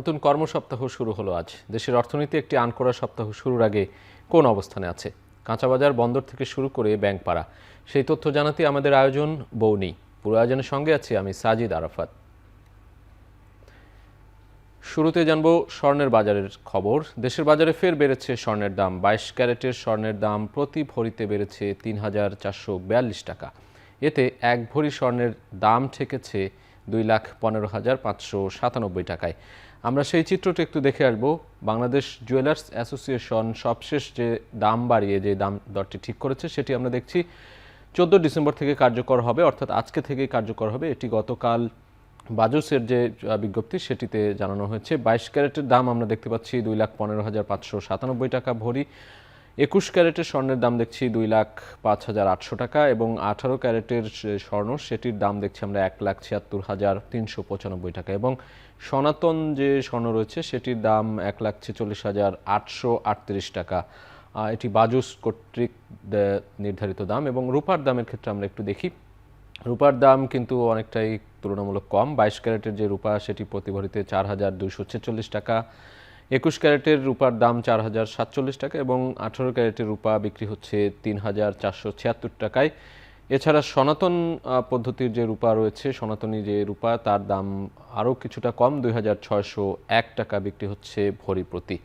নতুন কর্মসপ্তাহ শুরু হলো আজ। দেশের অর্থনীতি একটি আনকোড়া সপ্তাহ শুরুর আগে কোন অবস্থানে আছে? কাঁচাবাজার, বন্দর থেকে শুরু করে ব্যাংকপাড়া, সেই তথ্য জানাতে আমাদের আয়োজন বৌনি। পুরো আয়োজনের সঙ্গে আছি আমি সাজিদ আরাফাত। শুরুতে জানবো স্বর্ণের বাজারের খবর। দেশের বাজারে ফের বেড়েছে স্বর্ণের দাম। 22 ক্যারেটের স্বর্ণের দাম প্রতি ভরিতে বেড়েছে ৩,৪৪২ টাকা। এতে এক ভরি স্বর্ণের দাম ঠেকেছে ২,১৫,৫৯৭ টাকায়। আমরা সেই চিত্রটি একটু দেখে আসব। বাংলাদেশ জুয়েলার্স অ্যাসোসিয়েশন সবশেষ যে দাম বাড়িয়ে যে দাম দরটি ঠিক করেছে সেটি আমরা দেখছি 14 ডিসেম্বর থেকে কার্যকর হবে, অর্থাৎ আজকে থেকেই কার্যকর হবে। এটি গতকাল বাজুসের যে বিজ্ঞপ্তি সেটিতে জানানো হয়েছে। 22 ক্যারেটের দাম আমরা দেখতে পাচ্ছি ২,১৫,৫৯৭ টাকা ভরি। 21 ক্যারেটের স্বর্ণের দাম দেখছি ২,০৫,৮০০ টাকা এবং 18 ক্যারেটের স্বর্ণ সেটির দাম দেখছি আমরা ১,৭৬,৩৯৫ টাকা এবং সনাতন যে স্বর্ণ রয়েছে সেটির দাম ১,৪৬,৮৩৮ টাকা। এটি বাজুস কর্তৃক নির্ধারিত দাম। এবং রূপার দামের ক্ষেত্রে আমরা একটু দেখি। রূপার দাম কিন্তু অনেকটাই তুলনামূলক কম। 22 ক্যারেটের যে রূপা সেটি প্রতি ভরিতে ৪,২৪৬ টাকা। 21 ক্যারেটের রূপার দাম ৪,০৪৭ টাকা এবং 18 ক্যারেটের রূপা বিক্রি হচ্ছে ৩,৪৭৬ টাকায়। এছাড়া সনাতন পদ্ধতির যে রূপা রয়েছে, সনাতনী যে রূপা, তার দাম আরও কিছুটা কম, ২,৬০১ টাকা বিক্রি হচ্ছে ভরি প্রতি।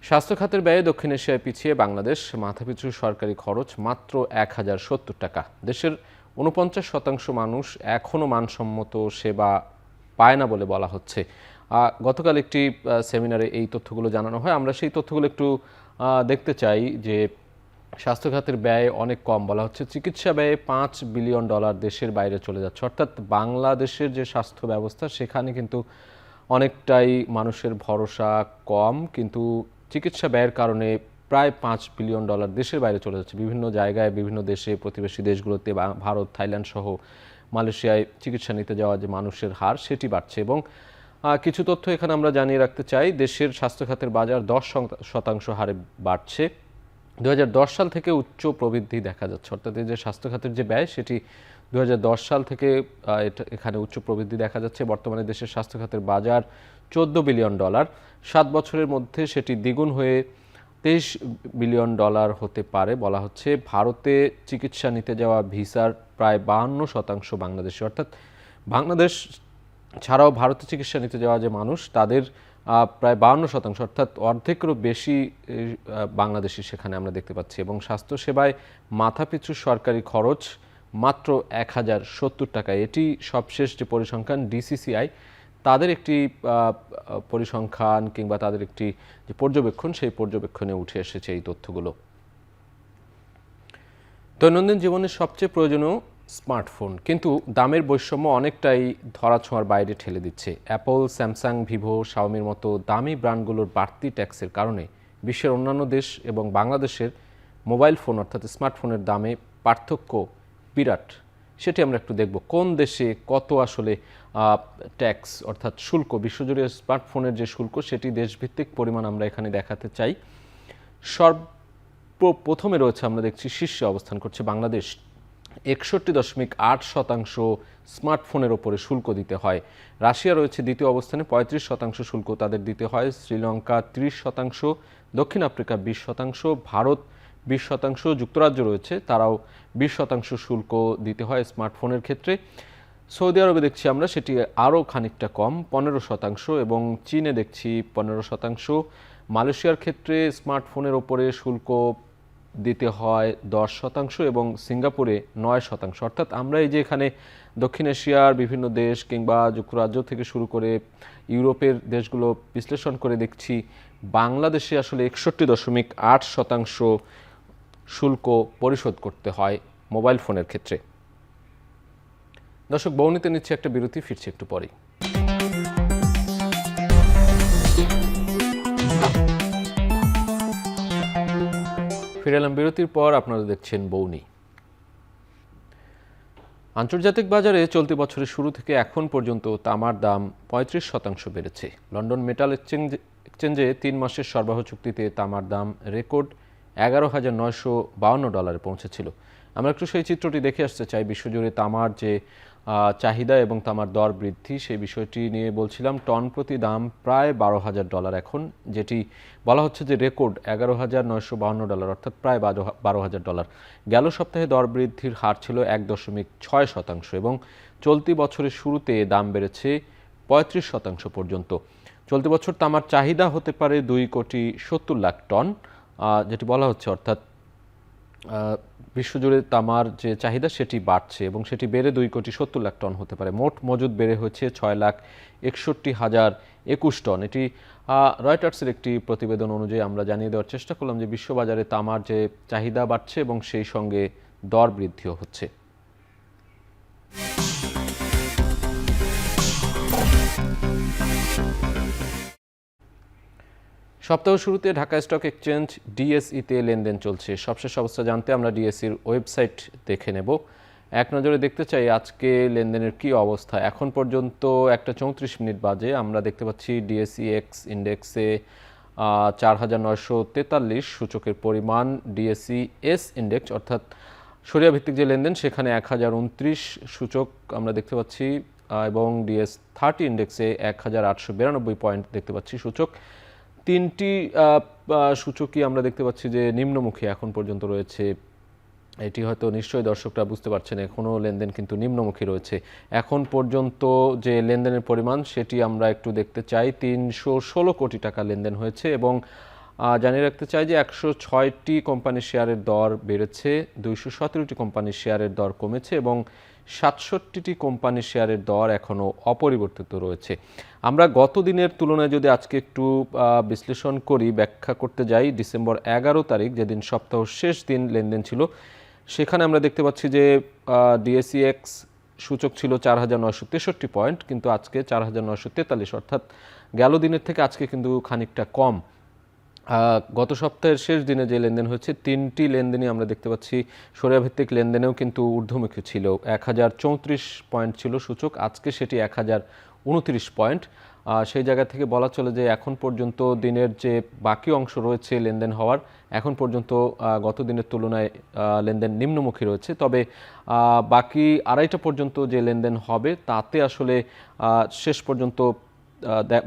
স্বাস্থ্য খাতের ব্যয়ে দক্ষিণ এশিয়ায় পিছিয়ে বাংলাদেশ। মাথাপিছু সরকারি খরচ মাত্র ১,০৭০ টাকা। দেশের ৪৯% মানুষ এখনও মানসম্মত সেবা পায় না বলে বলা হচ্ছে। গতকাল একটি সেমিনারে এই তথ্যগুলো জানানো হয়। আমরা সেই তথ্যগুলো একটু দেখতে চাই যে স্বাস্থ্য খাতের ব্যয় অনেক কম বলা হচ্ছে। চিকিৎসা ব্যয়ে $5 বিলিয়ন দেশের বাইরে চলে যাচ্ছে। অর্থাৎ বাংলাদেশের যে স্বাস্থ্য ব্যবস্থা সেখানে কিন্তু অনেকটাই মানুষের ভরসা কম, কিন্তু চিকিৎসা ব্যয়ের কারণে প্রায় $5 বিলিয়ন দেশের বাইরে চলে যাচ্ছে। বিভিন্ন জায়গায়, বিভিন্ন দেশে, প্রতিবেশী দেশগুলোতে, ভারত, থাইল্যান্ড সহ মালয়েশিয়ায় চিকিৎসা নিতে যাওয়া যে মানুষের হার সেটি বাড়ছে। এবং কিছু তথ্য এখানে আমরা জানিয়ে রাখতে চাই। দেশের স্বাস্থ্য খাতের বাজার 10% হারে বাড়ছে। 2010 সাল থেকে উচ্চ প্রবৃদ্ধি দেখা যাচ্ছে। অর্থাৎ এই যে স্বাস্থ্য খাতের যে ব্যয় সেটি 2010 সাল থেকে এখানে উচ্চ প্রবৃদ্ধি দেখা যাচ্ছে। বর্তমানে দেশের স্বাস্থ্য খাতের বাজার $14 বিলিয়ন। 7 বছরের মধ্যে সেটি দ্বিগুণ হয়ে $23 বিলিয়ন হতে পারে বলা হচ্ছে। ভারতে চিকিৎসা নিতে যাওয়া ভিসার প্রায় 52% বাংলাদেশি। অর্থাৎ বাংলাদেশ ছাড়াও ভারতে চিকিৎসা নিতে যাওয়া যে মানুষ তাদের প্রায় 52%, অর্থাৎ অর্ধেকেরও বেশি বাংলাদেশি সেখানে আমরা দেখতে পাচ্ছি। এবং স্বাস্থ্যসেবায় মাথাপিছু সরকারি খরচ মাত্র ১,০৭০ টাকা। এটি সবশেষ যে পরিসংখ্যান ডিসিসিআই তাদের একটি পরিসংখ্যান কিংবা তাদের একটি যে পর্যবেক্ষণ, সেই পর্যবেক্ষণে উঠে এসেছে এই তথ্যগুলো। দৈনন্দিন জীবনের সবচেয়ে প্রয়োজনীয় স্মার্টফোন কিন্তু দামের বৈষম্য অনেকটাই ধরাছোঁয়ার বাইরে ঠেলে দিচ্ছে। অ্যাপল, স্যামসাং, ভিভো, শাওমির মতো দামি ব্র্যান্ডগুলোর বাড়তি ট্যাক্সের কারণে বিশ্বের অন্যান্য দেশ এবং বাংলাদেশের মোবাইল ফোন অর্থাৎ স্মার্টফোনের দামে পার্থক্য বিরাট। সেটি আমরা একটু দেখব। কোন দেশে কত আসলে ট্যাক্স অর্থাৎ শুল্ক, বিশ্বজুড়ে স্মার্টফোনের যে শুল্ক সেটি দেশভিত্তিক পরিমাণ আমরা এখানে দেখাতে চাই। প্রথমে রয়েছে, আমরা দেখছি শীর্ষে অবস্থান করছে বাংলাদেশ। 61.8% স্মার্টফোনের ওপরে শুল্ক দিতে হয়। রাশিয়া রয়েছে দ্বিতীয় অবস্থানে, 35% শুল্ক তাদের দিতে হয়। শ্রীলঙ্কা 30%, দক্ষিণ আফ্রিকা 20%, ভারত 20%, যুক্তরাজ্য রয়েছে, তারাও 20% শুল্ক দিতে হয় স্মার্টফোনের ক্ষেত্রে। সৌদি আরবে দেখছি আমরা সেটি আরও খানিকটা কম, 15%, এবং চীনে দেখছি 15%। মালয়েশিয়ার ক্ষেত্রে স্মার্টফোনের ওপরে শুল্ক দিতে হয় 10% এবং সিঙ্গাপুরে 9%। অর্থাৎ আমরা এই যে এখানে দক্ষিণ এশিয়ার বিভিন্ন দেশ কিংবা যুক্তরাজ্য থেকে শুরু করে ইউরোপের দেশগুলো বিশ্লেষণ করে দেখছি বাংলাদেশে আসলে 61.8% শুল্ক পরিশোধ করতে হয় মোবাইল ফোনের ক্ষেত্রে। দর্শক, বৌনিতে নিচ্ছে একটা বিরতি, ফিরছে একটু পরেই। ফিরে এলাম বিরতির পর। আপনারা দেখছেন বৌনি। আন্তর্জাতিক বাজারে চলতি বছরের শুরু থেকে এখন পর্যন্ত তামার দাম 35% বেড়েছে। লন্ডন মেটাল এক্সচেঞ্জে 3 মাসের সরবরাহ চুক্তিতে তামার দাম রেকর্ড $11,952 পৌঁছেছিল। আমরা একটু সেই চিত্রটি দেখে আসতে চাই। বিশ্বজুড়ে তামার যে চাহিদা এবং তামার দর বৃদ্ধি, সেই বিষয়টি নিয়ে বলছিলাম। টন প্রতি দাম প্রায় $12,000 এখন, যেটি বলা হচ্ছে যে রেকর্ড $11,952, অর্থাৎ প্রায় $12,000। গেল সপ্তাহে দর বৃদ্ধির হার ছিল 1.6% এবং চলতি বছরের শুরুতে দাম বেড়েছে 35% পর্যন্ত। চলতি বছর তামার চাহিদা হতে পারে 2,70,00,000 টন, যেটি বলা হচ্ছে, অর্থাৎ বিশ্বজুড়ে তামার যে চাহিদা সেটি বাড়ছে এবং সেটি বেড়ে 2,70,00,000 টন হতে পারে। মোট মজুদ বেড়ে হয়েছে 6,61,021 টন। এটি রয়টার্সের একটি প্রতিবেদন অনুযায়ী আমরা জানিয়ে দেওয়ার চেষ্টা করলাম যে বিশ্ববাজারে তামার যে চাহিদা বাড়ছে এবং সেই সঙ্গে দর বৃদ্ধিও হচ্ছে। সপ্তাহ শুরুতে ঢাকা স্টক এক্সচেঞ্জ ডিএসইতে লেনদেন চলছে। সবশেষ অবস্থা জানতে আমরা ডিএসইর ওয়েবসাইট দেখে নেব। এক নজরে দেখতে চাই আজকে লেনদেনের কি অবস্থা। এখন পর্যন্ত 1:34 বাজে। আমরা দেখতে পাচ্ছি ডিএসই এক্স ইন্ডেক্সে 4,943 সূচকের পরিমাণ। ডিএসই এস ইন্ডেক্স অর্থাৎ সরিয়া ভিত্তিক যে লেনদেন সেখানে 1,029 সূচক আমরা দেখতে পাচ্ছি এবং ডিএস30 ইন্ডেক্সে 1,892 পয়েন্ট দেখতে পাচ্ছি সূচক। তিনটি সূচকই আমরা দেখতে পাচ্ছি যে নিম্নমুখী এখন পর্যন্ত রয়েছে। এটি হয়তো নিশ্চয়ই দর্শকরা বুঝতে পারছেন, এখনও লেনদেন কিন্তু নিম্নমুখী রয়েছে। এখন পর্যন্ত যে লেনদেনের পরিমাণ সেটি আমরা একটু দেখতে চাই। 316 কোটি টাকা লেনদেন হয়েছে এবং জানিয়ে রাখতে চাই যে 106টি কোম্পানির শেয়ারের দর বেড়েছে, 217টি কোম্পানির শেয়ারের দর কমেছে এবং 67টি কোম্পানির শেয়ারের দর এখনও অপরিবর্তিত রয়েছে। আমরা গত দিনের তুলনায় যদি আজকে একটু বিশ্লেষণ করি, ব্যাখ্যা করতে যাই, ডিসেম্বর 11 তারিখ যেদিন সপ্তাহ শেষ দিন লেনদেন ছিল, সেখানে আমরা দেখতে পাচ্ছি যে ডিএসইএক্স সূচক ছিল 4,963 পয়েন্ট, কিন্তু আজকে 4,943, অর্থাৎ গেল দিনের থেকে আজকে কিন্তু খানিকটা কম। গত সপ্তাহের শেষ দিনে যে লেনদেন হয়েছে, তিনটি লেনদেনই আমরা দেখতে পাচ্ছি সরিয়া ভিত্তিক লেনদেনেও কিন্তু ঊর্ধ্বমুখী ছিল। 1,034 পয়েন্ট ছিল সূচক, আজকে সেটি 1,029 পয়েন্ট। সেই জায়গা থেকে বলা চলে যে এখন পর্যন্ত দিনের যে বাকি অংশ রয়েছে লেনদেন হওয়ার, এখন পর্যন্ত গত দিনের তুলনায় লেনদেন নিম্নমুখী রয়েছে। তবে বাকি আড়াইটা পর্যন্ত যে লেনদেন হবে তাতে আসলে শেষ পর্যন্ত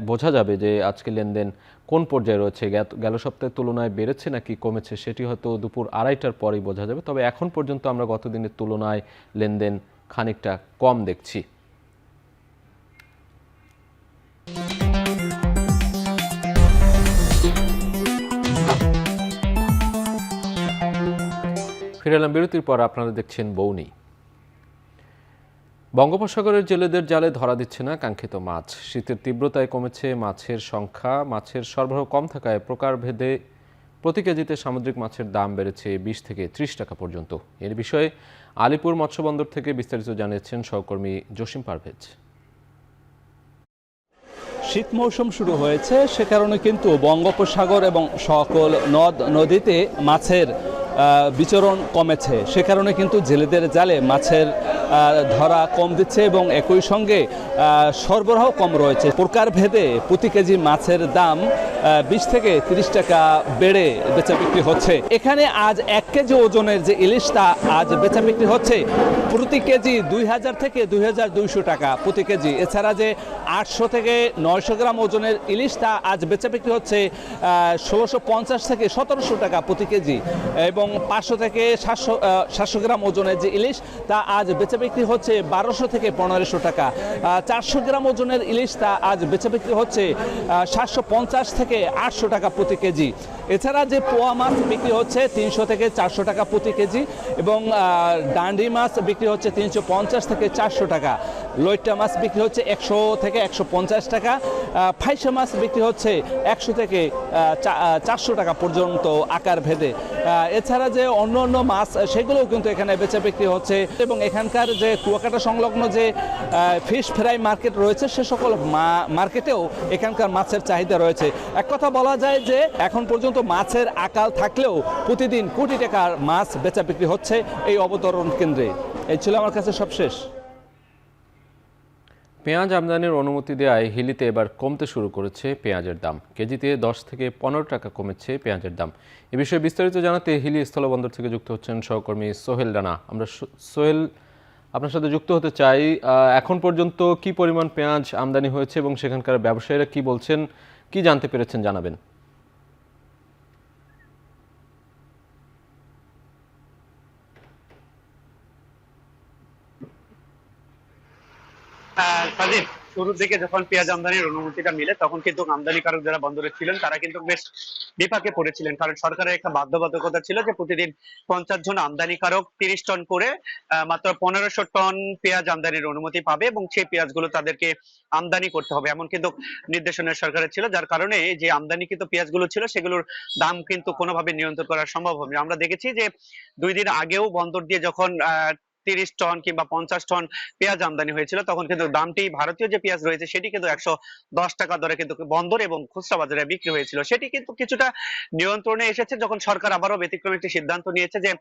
বোঝা যাবে যে আজকে লেনদেন কোন পর্যায়ে রয়েছে, গেল সপ্তাহের তুলনায় বেড়েছে নাকি কমেছে, সেটি হয়তো দুপুর 2:30টার পরেই বোঝা যাবে। তবে এখন পর্যন্ত আমরা গত দিনের তুলনায় লেনদেন খানিকটা কম দেখছি। ফিরে এলাম বিরতির পর। আপনারা দেখছেন বৌনি। বঙ্গোপসাগরের জেলেদের জালে ধরা দিচ্ছে না কাঙ্ক্ষিত মাছ। শীতের তীব্রতায় কমেছে মাছের সংখ্যা। মাছের সরবরাহ কম থাকায় প্রকারভেদে প্রতি কেজিতে সামুদ্রিক মাছের দাম বেড়েছে 20 থেকে 30 টাকা পর্যন্ত। এর বিষয়ে আলিপুর মৎস্যবন্দর থেকে বিস্তারিত জানিয়েছেন সহকর্মী জসিম পারভেজ। শীত মৌসুম শুরু হয়েছে, সে কারণে কিন্তু বঙ্গোপসাগর এবং সকল নদ নদীতে মাছের বিচরণ কমেছে। সে কারণে কিন্তু জেলেদের জালে মাছের ধরা কম দিচ্ছে এবং একই সঙ্গে সরবরাহ কম রয়েছে। প্রকারভেদে প্রতি কেজি মাছের দাম 20 থেকে 30 টাকা বেড়ে বেচা বিক্রি হচ্ছে। এখানে আজ 1 কেজি ওজনের যে ইলিশ তা আজ বেচা বিক্রি হচ্ছে প্রতি কেজি 2,000 থেকে 2,200 টাকা প্রতি কেজি। এছাড়া যে 800 থেকে 900 গ্রাম ওজনের ইলিশ তা আজ বেচা বিক্রি হচ্ছে 1,650 থেকে 1,700 টাকা প্রতি কেজি এবং 500 থেকে 700 গ্রাম ওজনের যে ইলিশ তা আজ বেচা বিক্রি হচ্ছে 1,200 থেকে 1,500 টাকা। 400 গ্রাম ওজনের ইলিশ তা আজ বেচা বিক্রি হচ্ছে 750 থেকে 800 টাকা প্রতি কেজি। এছাড়া যে পোয়া মাছ বিক্রি হচ্ছে 300 থেকে 400 টাকা প্রতি কেজি এবং ডান্ডি মাছ বিক্রি হচ্ছে 350 থেকে 400 টাকা। লইট্টা মাছ বিক্রি হচ্ছে 100 থেকে 150 টাকা। ফাইসা মাছ বিক্রি হচ্ছে 100 থেকে 400 টাকা পর্যন্ত আকার ভেদে। এছাড়া যে অন্য অন্য মাছ সেগুলোও কিন্তু এখানে বেচা বিক্রি হচ্ছে এবং এখানকার যে কুয়াকাটা সংলগ্ন যে ফিশ ফ্রাই মার্কেট রয়েছে সে সকল মার্কেটেও এখানকার মাছের চাহিদা রয়েছে। এক কথা বলা যায় যে এখন পর্যন্ত মাছের আকাল থাকলেও প্রতিদিন কোটি টাকার মাছ বেচা বিক্রি হচ্ছে এই অবতরণ কেন্দ্রে। এই ছিল আমার কাছে সবশেষ। পেঁয়াজ আমদানির অনুমতি দেওয়ায় হিলিতে এবার কমতে শুরু করেছে পেঁয়াজের দাম। কেজিতে 10 থেকে 15 টাকা কমেছে পেঁয়াজের দাম। এ বিষয়ে বিস্তারিত জানাতে হিলি স্থলবন্দর থেকে যুক্ত হচ্ছেন সহকর্মী সোহেল রানা। আমরা সোহেল, আপনার সাথে যুক্ত হতে চাই। এখন পর্যন্ত কি পরিমাণ পেঁয়াজ আমদানি হয়েছে এবং সেখানকার ব্যবসায়ীরা কি বলছেন, কি জানতে পেরেছেন জানাবেন। সাজিদ, শুরুর দিকে যখন পেঁয়াজ আমদানির অনুমতিটা মিলে তখন কিন্তু আমদানিকারক যারা বন্দরে ছিলেন তারা কিন্তু বেশ বিপাকে পড়েছিলেন, কারণ সরকারের একটা বাধ্যবাধকতা ছিল যে প্রতিদিন 50 জন আমদানিকারক 30 টন করে মাত্র 1500 টন পেঁয়াজ আমদানির অনুমতি পাবে এবং সেই পেঁয়াজগুলো তাদেরকে আমদানি করতে হবে, এমন কিন্তু নির্দেশনা সরকারের ছিল, যার কারণে যে আমদানিকৃত পেঁয়াজগুলো ছিল সেগুলোর দাম কিন্তু কোনোভাবে নিয়ন্ত্রণ করা সম্ভব হবে। আমরা দেখেছি যে 2 দিন আগেও বন্দর দিয়ে যখন 30 টন কিংবা 50 টন পেঁয়াজ আমদানি হয়েছিল তখন কিন্তু দামটি, ভারতীয় যে পেঁয়াজ রয়েছে সেটি কিন্তু 110 টাকা দরে কিন্তু বন্দর এবং খুচরা বাজারে বিক্রি হয়েছিল। সেটি কিন্তু কিছুটা নিয়ন্ত্রণে এসেছে যখন সরকার আবারও ব্যতিক্রম একটি সিদ্ধান্ত নিয়েছে যে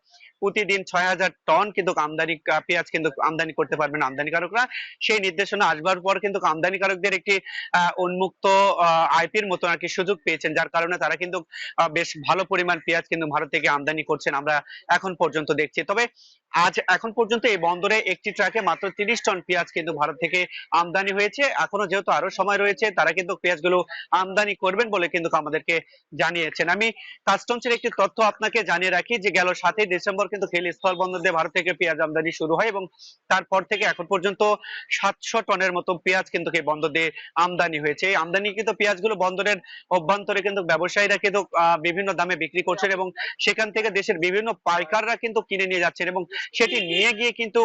প্রতিদিন 6000 টন কিন্তু আমদানি পেঁয়াজ কিন্তু আমদানি করতে পারবেন আমদানিকারকরা। সেই নির্দেশনা আসবার পর কিন্তু আমদানিকারকদের একটি উন্মুক্ত আইপির মতো আর কি সুযোগ পেয়েছেন, যার কারণে তারা কিন্তু বেশ ভালো পরিমাণ পেঁয়াজ কিন্তু ভারত থেকে আমদানি করছেন আমরা এখন পর্যন্ত দেখছি। তবে আজ এখন পর্যন্ত এই বন্দরে একটি ট্রাকে মাত্র 30 টন পেঁয়াজ কিন্তু ভারত থেকে আমদানি হয়েছে। এখনো যেহেতু আরো সময় রয়েছে, তারা কিন্তু পেঁয়াজগুলো আমদানি করবেন বলে কিন্তু আমাদেরকে জানিয়েছেন। আমি কাস্টমসের একটি তথ্য আপনাকে জানিয়ে রাখি যে গেল 7ই ডিসেম্বর কিন্তু খেল স্থল বন্দর দিয়ে ভারত থেকে পেঁয়াজ আমদানি শুরু হয় এবং তারপর থেকে এখন পর্যন্ত 700 টনের মতো পেঁয়াজ কিন্তু এই বন্দর দিয়ে আমদানি হয়েছে। এই আমদানিকৃত পেঁয়াজগুলো বন্দরের অভ্যন্তরে কিন্তু ব্যবসায়ীরা কিন্তু বিভিন্ন দামে বিক্রি করছেন এবং সেখান থেকে দেশের বিভিন্ন পাইকাররা কিন্তু কিনে নিয়ে যাচ্ছেন এবং সেটি নিয়ে গিয়ে কিন্তু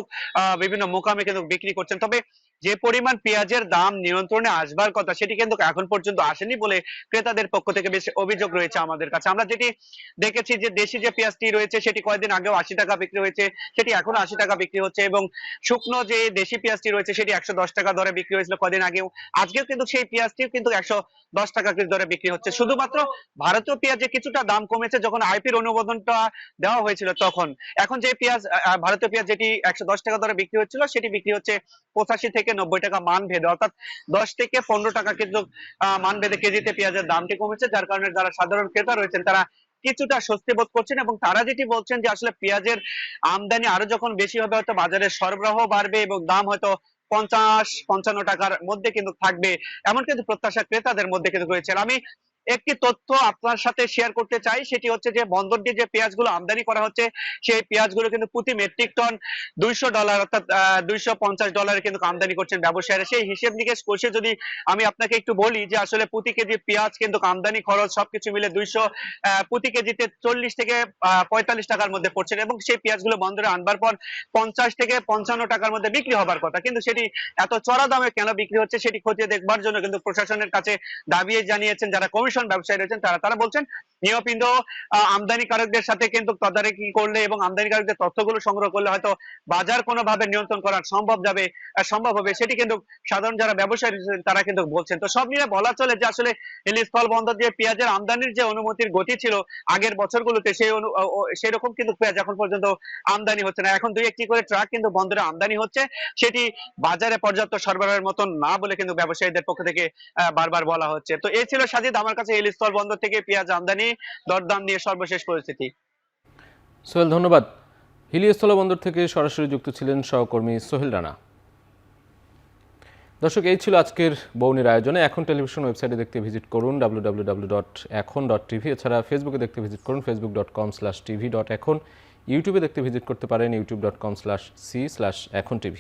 বিভিন্ন মোকামে কিন্তু বিক্রি করছেন। তবে যে পরিমাণ পেঁয়াজের দাম নিয়ন্ত্রণে আসবার কথা সেটি কিন্তু এখন পর্যন্ত আসেনি বলে ক্রেতাদের পক্ষ থেকে বেশ অভিযোগ রয়েছে আমাদের কাছে। আমরা যেটি দেখেছি যে দেশি যে পেঁয়াজটি রয়েছে সেটি কয়েকদিন আগেও 80 টাকা বিক্রি হয়েছে, সেটি এখনো 80 টাকা বিক্রি হচ্ছে এবং শুকনো যে দেশি পেঁয়াজটি রয়েছে সেটি 110 টাকা দরে বিক্রি হয়েছিল কয়েকদিন আগেও। আজকেও কিন্তু সেই পেঁয়াজটি কিন্তু 110 টাকা দরে বিক্রি হচ্ছে। শুধুমাত্র ভারতীয় পেঁয়াজে কিছুটা দাম কমেছে যখন আইপির অনুমোদনটা দেওয়া হয়েছিল তখন। এখন যে পেঁয়াজ ভারতীয় পেঁয়াজ যেটি 110 টাকা দরে বিক্রি হচ্ছিল সেটি বিক্রি হচ্ছে 85 থেকে 90 টাকা মান ভেদে, অর্থাৎ 10 থেকে 15 টাকা কিন্তু মান ভেদে কেজিতে পেঁয়াজের দামটি কমেছে, যার কারণে যারা সাধারণ ক্রেতা রয়েছেন তারা কিছুটা স্বস্তি বোধ করছেন এবং তারা যেটি বলছেন যে আসলে পেঁয়াজের আমদানি আরো যখন বেশি হবে হয়তো বাজারে সরবরাহ বাড়বে এবং দাম হয়তো 50-55 টাকার মধ্যে কিন্তু থাকবে, এমন কিন্তু প্রত্যাশা ক্রেতাদের মধ্যে কিন্তু রয়েছে। আমি একটি তথ্য আপনার সাথে শেয়ার করতে চাই, সেটি হচ্ছে যে বন্দর দিয়ে যে পেঁয়াজগুলো আমদানি করা হচ্ছে সেই পেঁয়াজগুলো কিন্তু প্রতি মেট্রিক টন $200 অর্থাৎ $250 কিন্তু আমদানি করছেন ব্যবসায়ীরা। সেই হিসেব নিকেশ করছে যদি আমি আপনাকে একটু বলি যে আসলে প্রতি কেজি পেঁয়াজ কিন্তু আমদানি খরচ সবকিছু মিলে 200 প্রতি কেজিতে 40 থেকে 45 টাকার মধ্যে পড়ছে এবং সেই পেঁয়াজগুলো বন্দরে আনবার পর 50 থেকে 55 টাকার মধ্যে বিক্রি হবার কথা, কিন্তু সেটি এত চড়া দামে কেন বিক্রি হচ্ছে সেটি খতিয়ে দেখবার জন্য কিন্তু প্রশাসনের কাছে দাবি জানিয়েছেন যারা কমিশন ব্যবসায়ী রয়েছেন তারা বলছেন নিয়মিত আমদানিকারকদের সাথে কিন্তু তদারকি করলে এবং আমদানিকারকদের তথ্যগুলো সংগ্রহ করলে হয়তো বাজার কোনোভাবে নিয়ন্ত্রণ করা সম্ভব হবে, সেটি কিন্তু সাধারণ যারা ব্যবসায়ী রয়েছেন তারা কিন্তু বলছেন। তো সব মিলে বলা চলে যে আসলে স্থল বন্দর দিয়ে পেঁয়াজের আমদানির যে অনুমতির গতি ছিল আগের বছরগুলোতে সেই রকম কিন্তু পেঁয়াজ এখন পর্যন্ত আমদানি হচ্ছে না। এখন 2-1টি করে ট্রাক কিন্তু বন্দরে আমদানি হচ্ছে, সেটি বাজারে পর্যাপ্ত সরবরাহের মতন না বলে কিন্তু ব্যবসায়ীদের পক্ষ থেকে বারবার বলা হচ্ছে। তো এই ছিল সাজিদ আমার কাছে স্থল বন্দর থেকে পেঁয়াজ আমদানি দরদাম নিয়ে সর্বশেষ পরিস্থিতি। সোহেল, ধন্যবাদ। হিলি স্থল বন্দর থেকে সরাসরি যুক্ত ছিলেন সহকর্মী সোহেল রানা। দর্শক, এই ছিল আজকের বৌনির আয়োজনে। এখন টেলিভিশন ওয়েবসাইটে দেখতে ভিজিট করুন www.ekhon.tv। এছাড়া ফেসবুকে দেখতে ভিজিট করুন facebook.com/tv.ekhon। ইউটিউবে দেখতে ভিজিট করতে পারেন youtube.com/c/ekhontv।